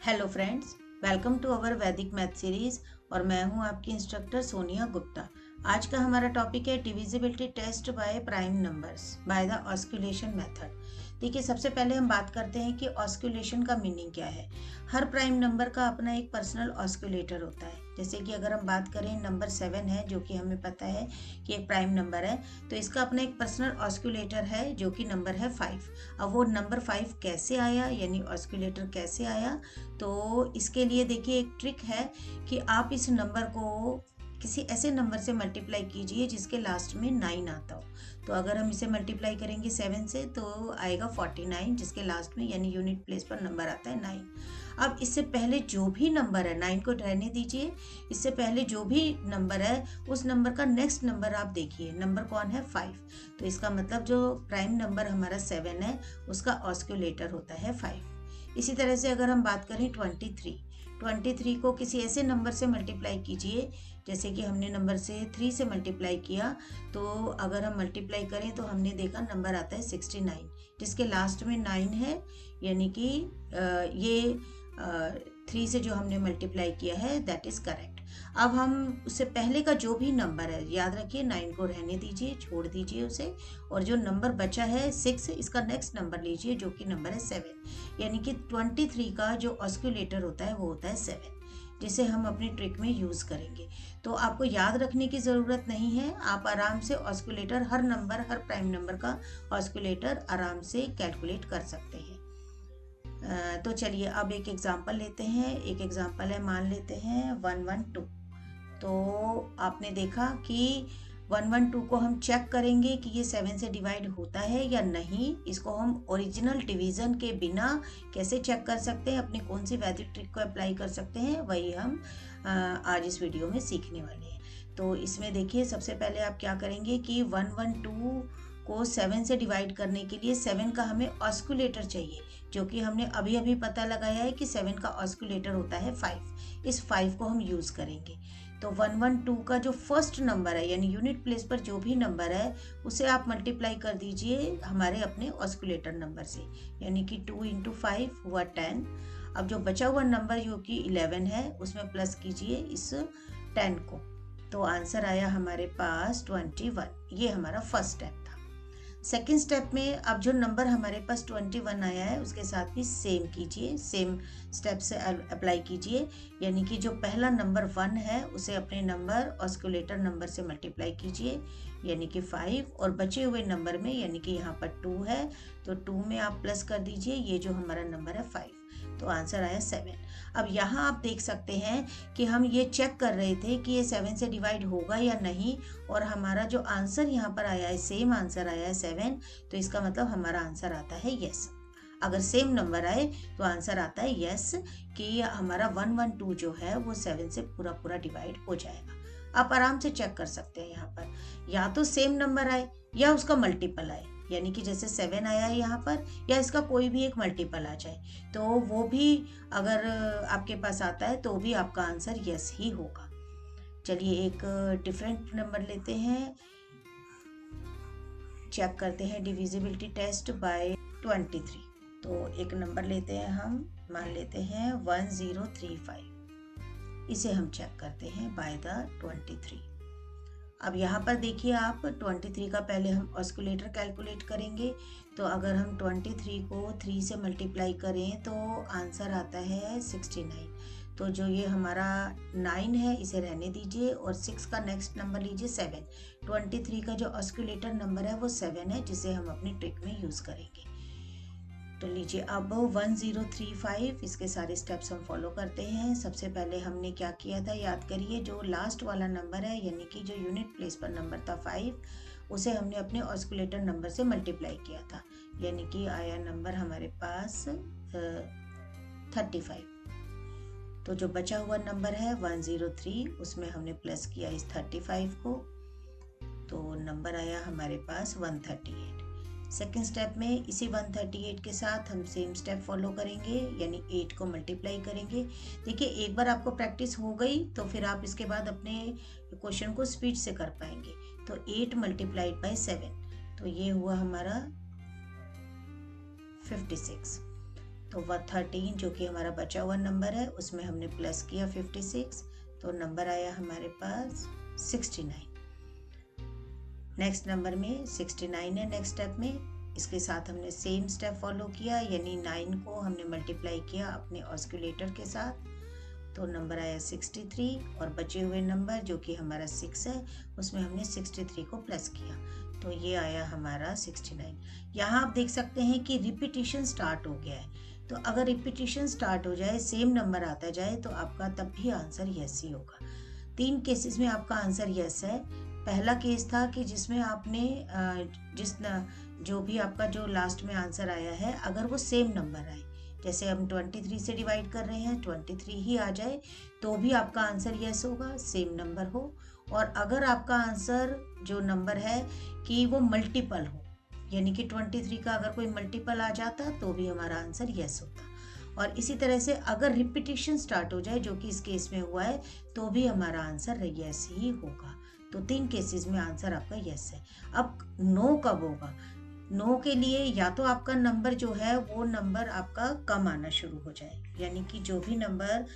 Hello friends, welcome to our Vedic math series. और मैं हूं आपकी इंस्ट्रक्टर सोनिया गुप्ता। आज का हमारा टॉपिक है divisibility test by prime numbers by the osculation method. देखिए, सबसे पहले हम बात करते हैं कि ऑस्कुलेशन का मीनिंग क्या है। हर प्राइम नंबर का अपना एक पर्सनल ऑस्कुलेटर होता है। जैसे कि अगर हम बात करें, नंबर 7 है जो कि हमें पता है कि एक प्राइम नंबर है, तो इसका अपना एक पर्सनल ऑस्कुलेटर है जो कि नंबर है 5। अब वो नंबर 5 कैसे आया, यानी ऑस्कुलेटर कैसे आया, तो इसके लिए देखिए एक ट्रिक है कि आप इस नंबर को किसी ऐसे नंबर से मल्टीप्लाई कीजिए जिसके लास्ट में 9 आता हो। तो अगर हम इसे मल्टीप्लाई करेंगे 7 से तो आएगा 49, जिसके लास्ट में यानी यूनिट प्लेस पर नंबर आता है 9। अब इससे पहले जो भी नंबर है, 9 को रहने दीजिए, इससे पहले जो भी नंबर है उस नंबर का नेक्स्ट नंबर आप देखिए, नंबर कौन है 5। तो इसका मतलब जो प्राइम नंबर हमारा 7 है उसका ऑस्कुलेटर होता है 5। इसी तरह से अगर हम बात करें 23 को किसी ऐसे नंबर से मल्टीप्लाई कीजिए, जैसे कि हमने नंबर से 3 से मल्टीप्लाई किया, तो अगर हम मल्टीप्लाई करें तो हमने देखा नंबर आता है 69, जिसके लास्ट में 9 है, यानी कि ये 3 से जो हमने मल्टीप्लाई किया है दैट इज करेक्ट। अब हम उससे पहले का जो भी नंबर है, याद रखिए 9 को रहने दीजिए, छोड़ दीजिए उसे, और जो नंबर बचा है 6, इसका नेक्स्ट नंबर लीजिए जो कि नंबर है 7। यानी कि 23 का जो ऑस्कुलेटर होता है वो होता है 7, जिसे हम अपनी ट्रिक में यूज़ करेंगे। तो आपको याद रखने की ज़रूरत नहीं है, आप आराम से ऑस्कुलेटर, हर नंबर, हर प्राइम नंबर का ऑस्कुलेटर आराम से कैलकुलेट कर सकते हैं। तो चलिए अब एक एग्जांपल लेते हैं। एक एग्जांपल है, मान लेते हैं 112। तो आपने देखा कि 112 को हम चेक करेंगे कि ये 7 से डिवाइड होता है या नहीं। इसको हम ओरिजिनल डिवीज़न के बिना कैसे चेक कर सकते हैं, अपनी कौन सी वैदिक ट्रिक को अप्लाई कर सकते हैं, वही हम आज इस वीडियो में सीखने वाले हैं। तो इसमें देखिए, सबसे पहले आप क्या करेंगे कि 112 को 7 से डिवाइड करने के लिए 7 का हमें ऑस्कुलेटर चाहिए, जो कि हमने अभी अभी पता लगाया है कि 7 का ऑस्कुलेटर होता है 5। इस 5 को हम यूज़ करेंगे। तो 112 का जो फर्स्ट नंबर है, यानी यूनिट प्लेस पर जो भी नंबर है, उसे आप मल्टीप्लाई कर दीजिए हमारे अपने ऑस्कुलेटर नंबर से, यानी कि 2 इंटू 5 हुआ 10। अब जो बचा हुआ नंबर जो कि 11 है, उसमें प्लस कीजिए इस 10 को, तो आंसर आया हमारे पास 21। ये हमारा फर्स्ट स्टेप था। सेकेंड स्टेप में अब जो नंबर हमारे पास 21 आया है उसके साथ भी सेम कीजिए, सेम स्टेप से अप्लाई कीजिए। यानी कि जो पहला नंबर 1 है उसे अपने नंबर ऑस्कुलेटर नंबर से मल्टीप्लाई कीजिए, यानी कि 5, और बचे हुए नंबर में, यानी कि यहाँ पर 2 है तो 2 में आप प्लस कर दीजिए ये जो हमारा नंबर है 5, तो आंसर आया 7। अब यहाँ आप देख सकते हैं कि हम ये चेक कर रहे थे कि ये 7 से डिवाइड होगा या नहीं, और हमारा जो आंसर यहाँ पर आया है, सेम आंसर आया है 7, तो इसका मतलब हमारा आंसर आता है यस। अगर सेम नंबर आए तो आंसर आता है यस, कि हमारा 112 जो है वो 7 से पूरा पूरा डिवाइड हो जाएगा। आप आराम से चेक कर सकते हैं, यहाँ पर या तो सेम नंबर आए या उसका मल्टीपल आए, यानी कि जैसे 7 आया है यहाँ पर, या इसका कोई भी एक मल्टीपल आ जाए, तो वो भी अगर आपके पास आता है तो भी आपका आंसर यस ही होगा। चलिए एक डिफरेंट नंबर लेते हैं, चेक करते हैं डिविजिबिलिटी टेस्ट बाय 23। तो एक नंबर लेते हैं हम, मान लेते हैं 1035। इसे हम चेक करते हैं बाय द 23। अब यहाँ पर देखिए आप, 23 का पहले हम ऑस्कुलेटर कैलकुलेट करेंगे। तो अगर हम 23 को 3 से मल्टीप्लाई करें तो आंसर आता है 69। तो जो ये हमारा 9 है इसे रहने दीजिए, और 6 का नेक्स्ट नंबर लीजिए 7। 23 का जो ऑस्कुलेटर नंबर है वो 7 है, जिसे हम अपनी ट्रिक में यूज़ करेंगे। तो लीजिए अब 1035, इसके सारे स्टेप्स हम फॉलो करते हैं। सबसे पहले हमने क्या किया था, याद करिए, जो लास्ट वाला नंबर है, यानी कि जो यूनिट प्लेस पर नंबर था 5, उसे हमने अपने ऑस्कुलेटर नंबर से मल्टीप्लाई किया था, यानी कि आया नंबर हमारे पास 35। तो जो बचा हुआ नंबर है 103, उसमें हमने प्लस किया इस 35 को, तो नंबर आया हमारे पास 138। सेकेंड स्टेप में इसी 138 के साथ हम सेम स्टेप फॉलो करेंगे, यानी 8 को मल्टीप्लाई करेंगे। देखिए, एक बार आपको प्रैक्टिस हो गई तो फिर आप इसके बाद अपने क्वेश्चन को स्पीड से कर पाएंगे। तो 8 मल्टीप्लाइड बाय 7, तो ये हुआ हमारा 56। तो वह 13 जो कि हमारा बचा हुआ नंबर है उसमें हमने प्लस किया 56, तो नंबर आया हमारे पास 69। नेक्स्ट नंबर में 69 है नेक्स्ट स्टेप में। इसके साथ हमने सेम स्टेप फॉलो किया, यानी 9 को हमने मल्टीप्लाई किया अपने ऑस्कुलेटर के साथ, तो नंबर आया 63। और बचे हुए नंबर जो कि हमारा 6 है उसमें हमने 63 को प्लस किया, तो ये आया हमारा 69। यहाँ आप देख सकते हैं कि रिपीटिशन स्टार्ट हो गया है, तो अगर रिपीटिशन स्टार्ट हो जाए, सेम नंबर आता जाए, तो आपका तब भी आंसर यस ही होगा। 3 केसेस में आपका आंसर यस है। पहला केस था कि जिसमें आपने जो भी आपका जो लास्ट में आंसर आया है, अगर वो सेम नंबर आए, जैसे हम 23 से डिवाइड कर रहे हैं, 23 ही आ जाए तो भी आपका आंसर यस होगा, सेम नंबर हो। और अगर आपका आंसर जो नंबर है कि वो मल्टीपल हो, यानी कि 23 का अगर कोई मल्टीपल आ जाता तो भी हमारा आंसर यस होता। और इसी तरह से अगर रिपीटिशन स्टार्ट हो जाए, जो कि इस केस में हुआ है, तो भी हमारा आंसर यस ही होगा। तो 3 केसेस में आंसर आपका यस है। अब नो कब होगा? नो के लिए या तो आपका नंबर जो है वो नंबर आपका कम आना शुरू हो जाए, यानी कि जो भी नंबर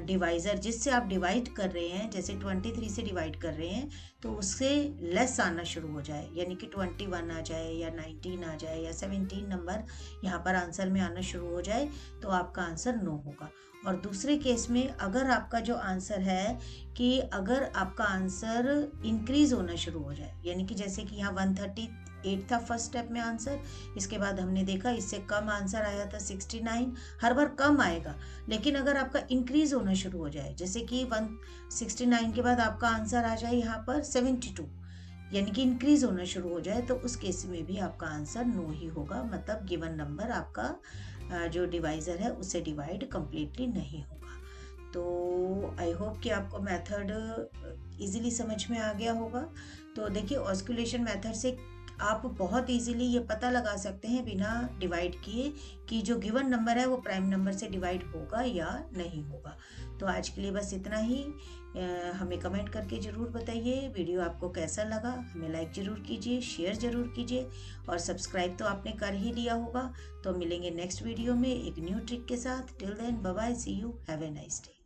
डिवाइज़र जिससे आप डिवाइड कर रहे हैं, जैसे 23 से डिवाइड कर रहे हैं, तो उससे लेस आना शुरू हो जाए, यानी कि 21 आ जाए या 19 आ जाए या 17 नंबर यहाँ पर आंसर में आना शुरू हो जाए, तो आपका आंसर नो होगा। और दूसरे केस में अगर आपका जो आंसर है कि अगर आपका आंसर इंक्रीज होना शुरू हो जाए, यानी कि जैसे कि यहाँ 138 था फर्स्ट स्टेप में आंसर, इसके बाद हमने देखा इससे कम आंसर आया था 69, हर बार कम आएगा, लेकिन अगर आपका इंक्रीज होना शुरू हो जाए, जैसे कि 169 के बाद आपका आंसर आ जाए यहाँ पर 72, यानी कि इंक्रीज होना शुरू हो जाए, तो उस केस में भी आपका आंसर नो ही होगा, मतलब गिवन नंबर आपका जो डिवाइज़र है उससे डिवाइड कंप्लीटली नहीं होगा। तो आई होप कि आपको मेथड इजीली समझ में आ गया होगा। तो देखिए, ऑस्कुलेशन मेथड से आप बहुत इजीली ये पता लगा सकते हैं बिना डिवाइड किए कि जो गिवन नंबर है वो प्राइम नंबर से डिवाइड होगा या नहीं होगा। तो आज के लिए बस इतना ही। हमें कमेंट करके ज़रूर बताइए वीडियो आपको कैसा लगा। हमें लाइक ज़रूर कीजिए, शेयर ज़रूर कीजिए, और सब्सक्राइब तो आपने कर ही लिया होगा। तो मिलेंगे नेक्स्ट वीडियो में एक न्यू ट्रिक के साथ। Till then bye bye, see you, have a nice day.